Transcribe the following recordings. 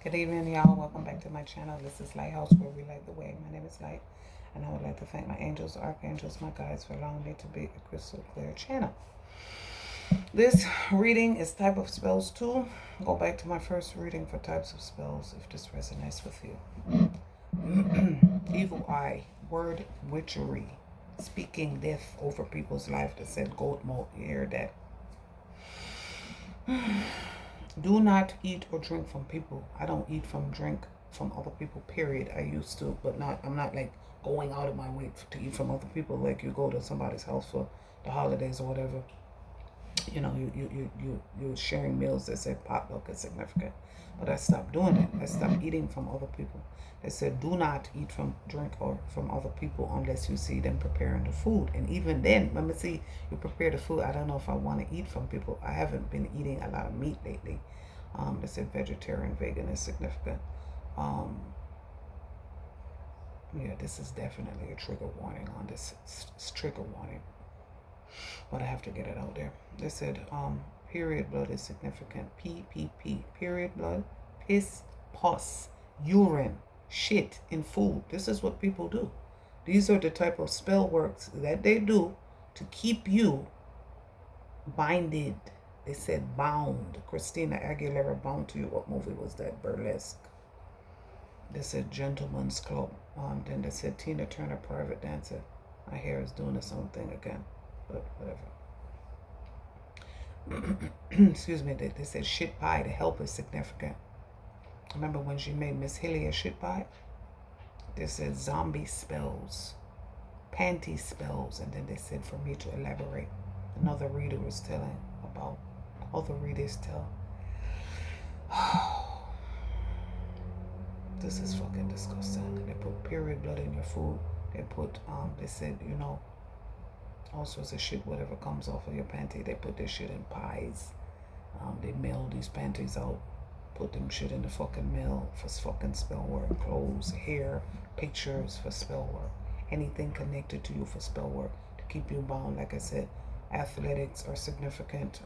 Good evening, y'all. Welcome back to my channel. This is Lighthouse, where we light the way. My name is Light, and I would like to thank my angels, archangels, my guides for allowing me to be a crystal clear channel. This reading is type of spells 2. Go back to my first reading for types of spells if this resonates with you. Evil eye, word witchery, speaking death over people's life. That said goat malt. You hear that? Do not eat or drink from people. I don't eat from drink from other people, period. I used to, but I'm not like going out of my way to eat from other people. Like you go to somebody's house for the holidays or whatever. You know, you're sharing meals that say potluck is significant. But I stopped doing it. I stopped eating from other people. They said do not eat from drink or from other people unless you see them preparing the food. And even then, let me see, you prepare the food. I don't know if I want to eat from people. I haven't been eating a lot of meat lately. They said vegetarian, vegan is significant. Yeah, this is definitely a trigger warning on this. It's trigger warning. But I have to get it out there. They said period blood is significant. PPP, period blood, piss, pus, urine, shit in food. This is what people do. These are the type of spell works that they do to keep you binded. They said bound. Christina Aguilera, Bound to You. What movie was that? Burlesque. They said Gentleman's Club. Then they said Tina Turner, Private Dancer. My hair is doing its own thing again, but whatever. Excuse me. They said shit pie. The help is significant. Remember when she made Miss Hilly a shit pie? They said zombie spells, panty spells, and then they said for me to elaborate. Another reader was telling about other readers tell. This is fucking disgusting. They put period blood in your food. They put they said, you know, all sorts of shit, whatever comes off of your panty. They put this shit in pies. They mail these panties out, put them shit in the fucking mail for fucking spell work. Clothes, hair, pictures for spell work. Anything connected to you for spell work to keep you bound. Like I said, athletics are significant.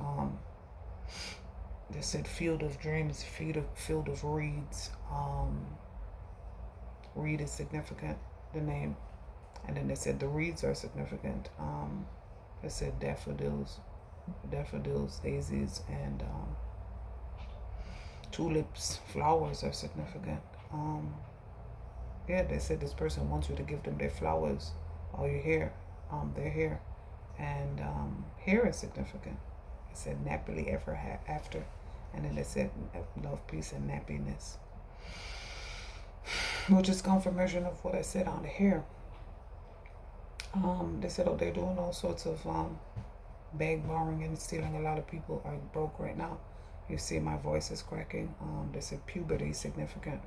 They said field of dreams, field of reeds. Reed is significant, the name. And then they said the reeds are significant. They said daffodils, daisies, and tulips, flowers are significant. Yeah, they said this person wants you to give them their flowers or your hair, their hair. And hair is significant. They said nappily ever after. And then they said love, peace, and nappiness, which is confirmation of what I said on the hair. They said, oh, they're doing all sorts of bag borrowing and stealing. A lot of people are broke right now. You see my voice is cracking. They said puberty is significant.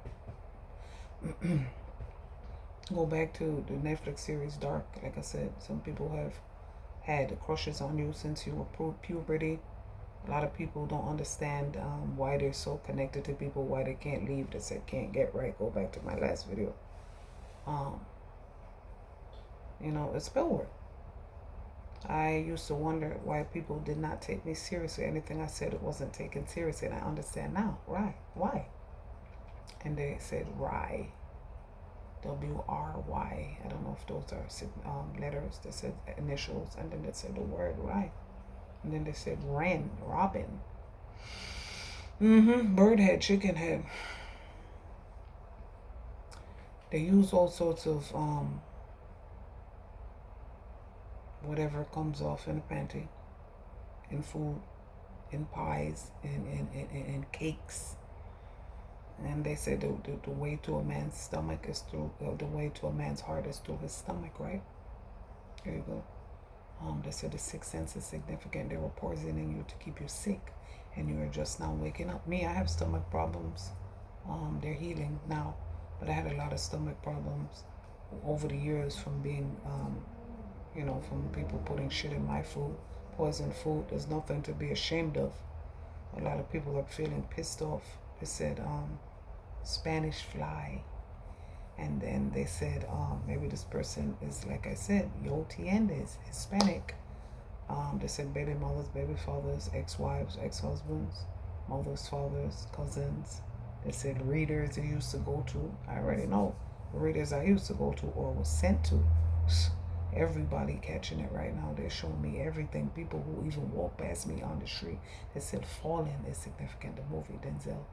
Go back to the Netflix series Dark. Like I said, some people have had crushes on you since you were puberty. A lot of people don't understand why they're so connected to people, why they can't leave. They said can't get right. Go back to my last video. You know, it's spell work. I used to wonder why people did not take me seriously. Anything I said, it wasn't taken seriously, and I understand now. Right? Why? And they said rye. W-R-Y. I don't know if those are letters. They said initials, and then they said the word rye. And then they said wren, robin. Bird head, chicken head. They use all sorts of whatever comes off in a panty, in food, in pies, in cakes. And they said the way to a man's stomach is through, the way to a man's heart is through his stomach, right? There you go. They said the sixth sense is significant. They were poisoning you to keep you sick, and you are just now waking up. Me, I have stomach problems. They're healing now, but I had a lot of stomach problems over the years from being, you know, from people putting shit in my food, poison food. There's nothing to be ashamed of. A lot of people are feeling pissed off. They said Spanish fly. And then they said, maybe this person is, like I said, yo tiendes, Hispanic. They said baby mothers, baby fathers, ex-wives, ex-husbands, mothers, fathers, cousins. They said readers I used to go to. I already know. Readers I used to go to or was sent to. Everybody catching it right now. They're showing me everything. People who even walk past me on the street. They said Fallen is significant. The movie Denzel.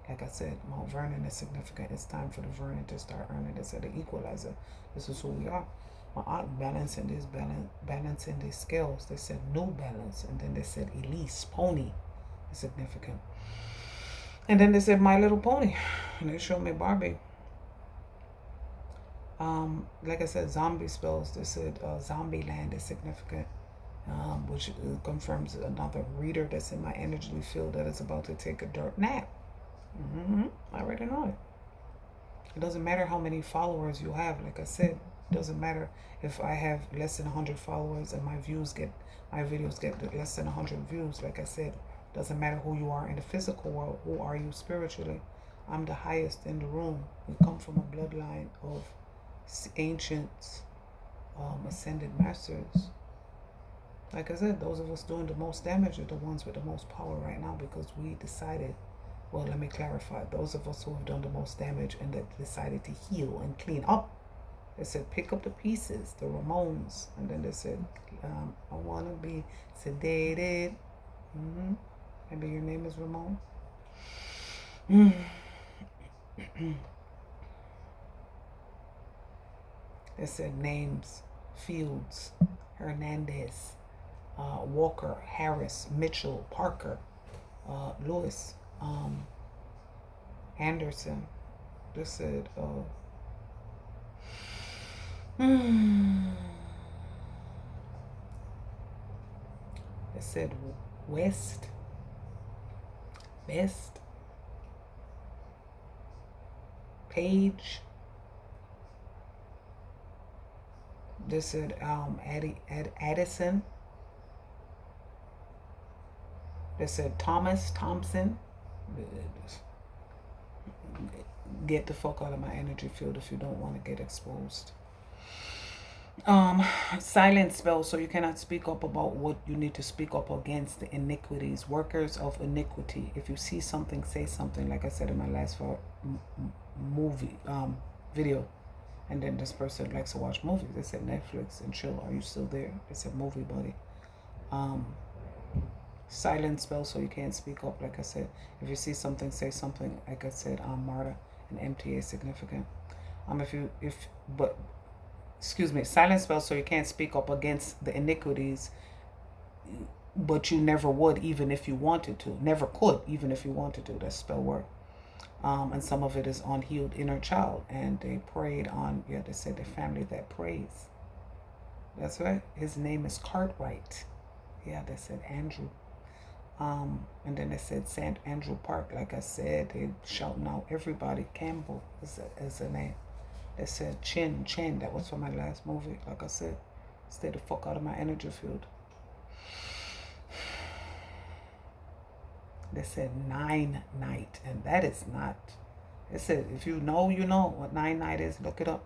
Like I said, Mount Vernon is significant. It's time for the Vernon to start earning. They said the equalizer. This is who we are. My aunt balancing these scales. They said no balance. And then they said Elise, pony is significant. And then they said My Little Pony. And they showed me Barbie. Like I said, zombie spells. They said Zombie Land is significant, which confirms another reader that's in my energy field that is about to take a dark nap. I already know it. It doesn't matter how many followers you have. Like I said, it doesn't matter if I have less than 100 followers and my videos get less than 100 views. Like I said, it doesn't matter who you are in the physical world. Who are you spiritually? I'm the highest in the room. We come from a bloodline of ancients, ascended masters. Like I said, those of us doing the most damage are the ones with the most power right now, because we decided, well, let me clarify, those of us who have done the most damage and that decided to heal and clean up. They said pick up the pieces, the Ramones. And then they said I want to be sedated. Maybe your name is Ramon. They said names: Fields, Hernandez, Walker, Harris, Mitchell, Parker, Lewis, Anderson. They said they said West, Best, Page. They said Addison. They said Thompson. Get the fuck out of my energy field if you don't want to get exposed. Silent spell, so you cannot speak up about what you need to speak up against: the iniquities, workers of iniquity. If you see something, say something. Like I said in my last video. And then this person likes to watch movies. They said Netflix and chill. Are you still there? They said movie buddy. Silent spell, so you can't speak up. Like I said, if you see something, say something. Like I said, Marta and MTA significant. Silent spell, so you can't speak up against the iniquities, but you never would, even if you wanted to. Never could, even if you wanted to. That's spell work. And some of it is on healed inner child. And they prayed on, they said the family that prays. That's right. His name is Cartwright. Yeah, they said Andrew. And then they said St. Andrew Park. Like I said, they shouting out everybody. Campbell is a name. They said Chin. That was for my last movie. Like I said, stay the fuck out of my energy field. They said 9 night, and that is not. It said, if you know, you know what 9 night is. Look it up.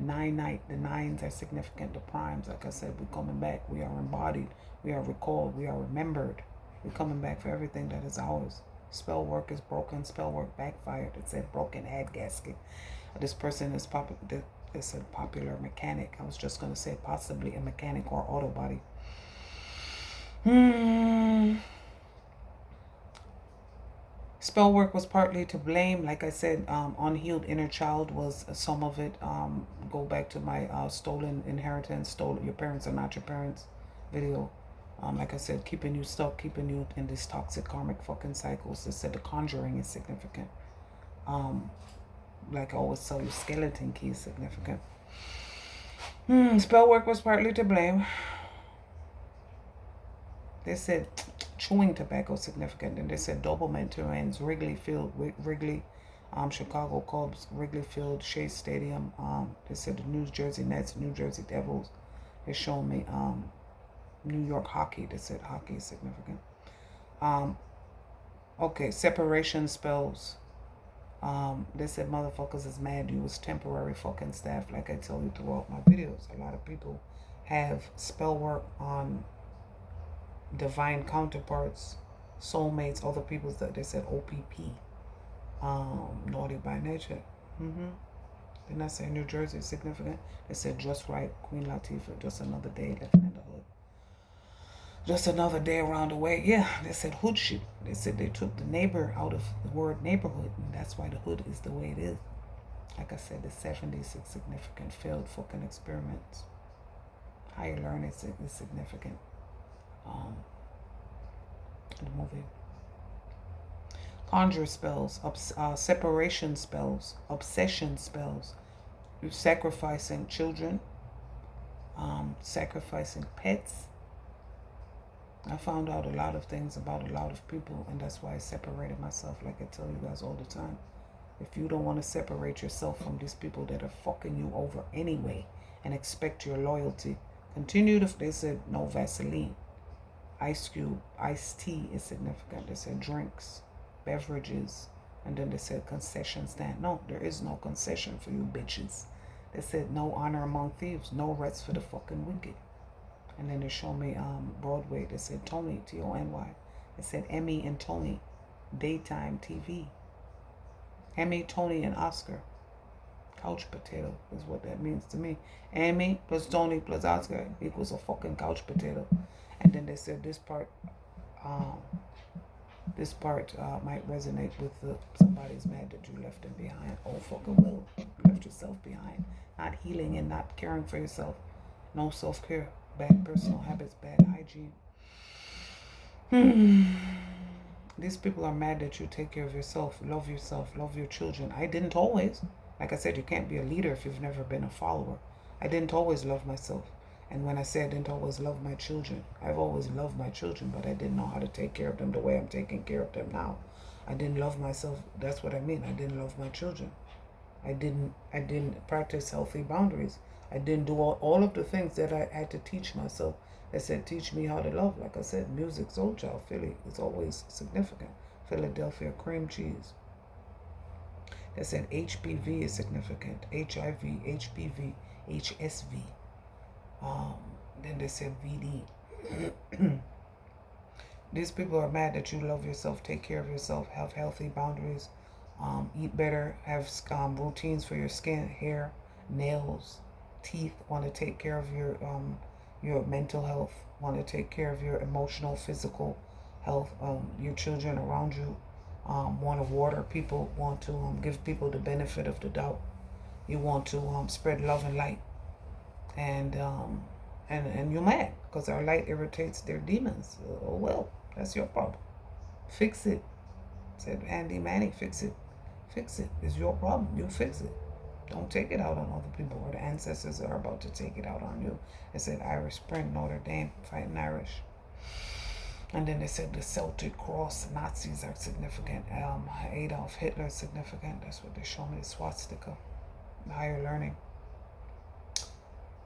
9 night. The nines are significant. The primes, like I said, we're coming back. We are embodied. We are recalled. We are remembered. We're coming back for everything that is ours. Spell work is broken. Spell work backfired. It said broken head gasket. This person is popular. They said popular mechanic. I was just going to say possibly a mechanic or auto body. Spell work was partly to blame. Like I said, unhealed inner child was some of it. Go back to my stolen inheritance, your parents are not your parents video. Like I said, keeping you stuck, keeping you in these toxic karmic fucking cycles. They said the conjuring is significant. Like I always tell you, skeleton key is significant. Spell work was partly to blame. They said chewing tobacco significant. And they said Doberman terrains, Wrigley Field, Chicago Cubs, Wrigley Field, Shea Stadium. They said the New Jersey Nets, New Jersey Devils. They showed me New York hockey. They said hockey is significant. Okay, separation spells. They said motherfuckers is mad you was temporary fucking staff. Like I tell you throughout my videos, a lot of people have spell work on divine counterparts, soulmates, other people's that they said OPP. Naughty by nature. Didn't I say New Jersey is significant? They said just right, Queen Latifah, just another day living in the hood. Just another day around the way. Yeah, they said hood shit. They said they took the neighbor out of the word neighborhood, and that's why the hood is the way it is. Like I said, the 76 significant failed fucking experiments. Higher learning is significant. The movie. Conjure spells, separation spells, obsession spells. You're sacrificing children, sacrificing pets. I found out a lot of things about a lot of people, and that's why I separated myself, like I tell you guys all the time. If you don't want to separate yourself from these people that are fucking you over anyway and expect your loyalty, continue to, they said no Vaseline. Ice cube, iced tea is significant. They said drinks, beverages, and then they said concession stand. No, there is no concession for you bitches. They said no honor among thieves, no rest for the fucking wicked. And then they showed me Broadway. They said Tony, Tony. They said Emmy and Tony, daytime TV. Emmy, Tony, and Oscar. Couch potato is what that means to me. Emmy plus Tony plus Oscar equals a fucking couch potato. And then they said this part might resonate with somebody's mad that you left them behind. Oh fucking well, you left yourself behind. Not healing and not caring for yourself. No self-care. Bad personal habits, bad hygiene. These people are mad that you take care of yourself, love your children. I didn't always. Like I said, you can't be a leader if you've never been a follower. I didn't always love myself. And when I say I didn't always love my children, I've always loved my children, but I didn't know how to take care of them the way I'm taking care of them now. I didn't love myself. That's what I mean. I didn't love my children. I didn't practice healthy boundaries. I didn't do all of the things that I had to teach myself. They said, teach me how to love. Like I said, music, soul child, Philly is always significant. Philadelphia, cream cheese. They said HPV is significant. HIV, HPV, HSV. Then they said VD. These people are mad that you love yourself, take care of yourself, have healthy boundaries, eat better, have routines for your skin, hair, nails, teeth, want to take care of your mental health, want to take care of your emotional, physical health, your children around you, want to water people, want to give people the benefit of the doubt. You want to spread love and light. And you're mad because our light irritates their demons. Oh well, that's your problem. Fix it. Said Andy Manning, fix it. Fix it. It's your problem. You fix it. Don't take it out on other people, or the ancestors are about to take it out on you. They said Irish Spring, Notre Dame, fighting Irish. And then they said the Celtic Cross, Nazis are significant. Adolf Hitler is significant. That's what they show me, the swastika. Higher learning.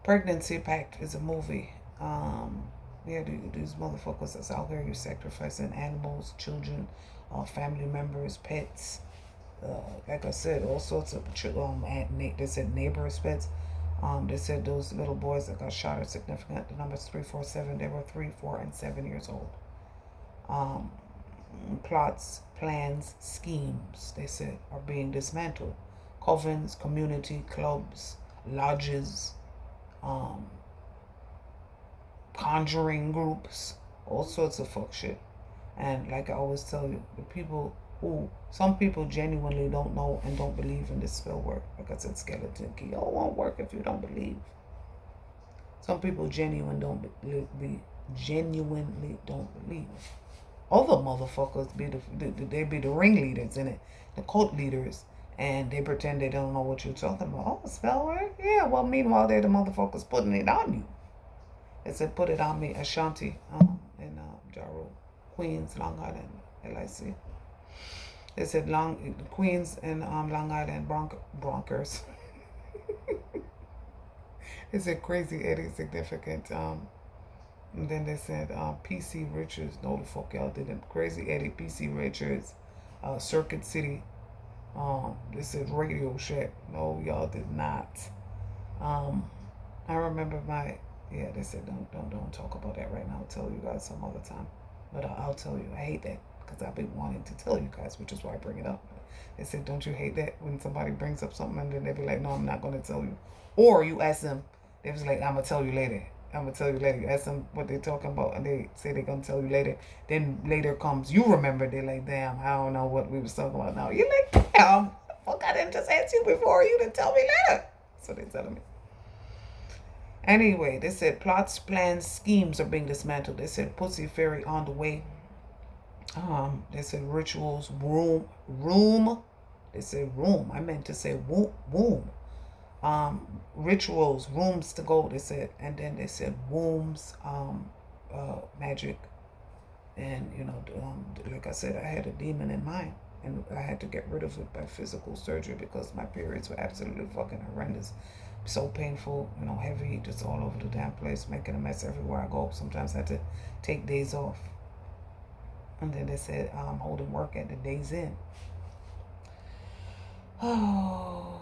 Pregnancy Pact is a movie. Yeah, these motherfuckers that's out there, you're sacrificing animals, children, family members, pets. Like I said, all sorts of they said neighbors' pets. They said those little boys that got shot are significant. The numbers 3, 4, 7. They were 3, 4, and 7 years old. Plots, plans, schemes, they said, are being dismantled. Covens, community clubs, lodges, conjuring groups, all sorts of fuck shit. And like I always tell you, the people who, some people genuinely don't know and don't believe in this spell work. Like I said, skeleton key, oh, it won't work if you don't believe. Some people genuinely don't believe. Other motherfuckers they be the ringleaders in it, the cult leaders, and they pretend they don't know what you're talking about. Oh, spell work? Yeah, well, meanwhile, they're the motherfuckers putting it on you. They said, put it on me, Ashanti, in Jaro, Queens, Long Island, LIC. They said Queens and Long Island Bronkers. They said Crazy Eddie significant. And then they said PC Richards. No, the fuck y'all didn't. Crazy Eddie, PC Richards, Circuit City. They said Radio Shack. No, y'all did not. I remember they said don't talk about that right now. I'll tell you guys some other time. But I'll tell you, I hate that because I've been wanting to tell you guys, which is why I bring it up. They said, don't you hate that when somebody brings up something and then they be like, no, I'm not going to tell you. Or you ask them, they was like, I'm going to tell you later. I'm going to tell you later. You ask them what they're talking about and they say they're going to tell you later. Then later comes, you remember, they're like, damn, I don't know what we was talking about now. You're like, damn, fuck, I didn't just ask you before. You didn't tell me later. So they're telling me. Anyway, they said plots, plans, schemes are being dismantled. They said pussy fairy on the way. They said rituals, room. They said room. I meant to say womb. Rituals, rooms to go. They said, and then they said wombs, magic, and like I said, I had a demon in mind, and I had to get rid of it by physical surgery because my periods were absolutely fucking horrendous. So painful, heavy, just all over the damn place, making a mess everywhere I go. Sometimes I had to take days off. And then they said holding work at the Days Inn. Oh.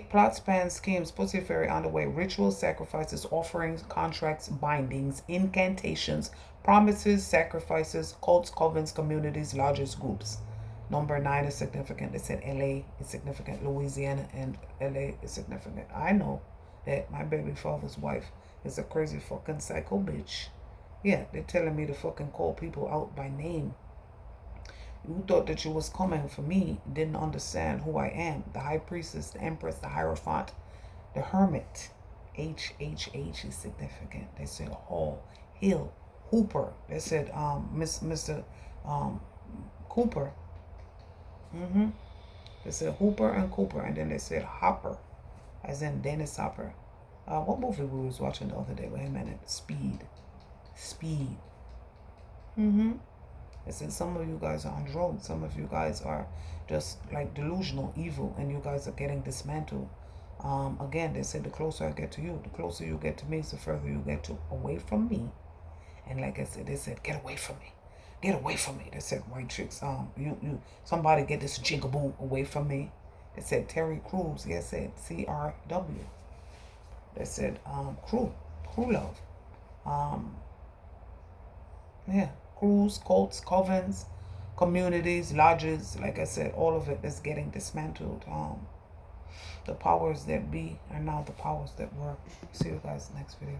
Plots, plans, schemes, pussy fairy on the way. Rituals, sacrifices, offerings, contracts, bindings, incantations, promises, sacrifices, cults, covens, communities, lodges, groups. Number 9 is significant. They said LA is significant. Louisiana and LA is significant. I know that my baby father's wife is a crazy fucking psycho bitch. Yeah, they're telling me to fucking call people out by name. You thought that you was coming for me, didn't understand who I am. The high priestess, the empress, the hierophant, the hermit. HHH is significant. They said Hall, Hill, Hooper. They said Mr. Cooper. They said Hooper and Cooper, and then they said Hopper, as in Dennis Hopper. What movie we was watching the other day? Wait a minute. Speed. They said some of you guys are on drugs. Some of you guys are just like delusional, evil, and you guys are getting dismantled. Again, they said the closer I get to you, the closer you get to me, the further you get away from me. And like I said, they said, get away from me. Get away from me. They said, white chicks, somebody get this jigaboo away from me. They said Terry Crews. Yes, said CRW. They said crew love. Crews, cults, covens, communities, lodges. Like I said, all of it is getting dismantled. The powers that be are now the powers that were. See you guys next video.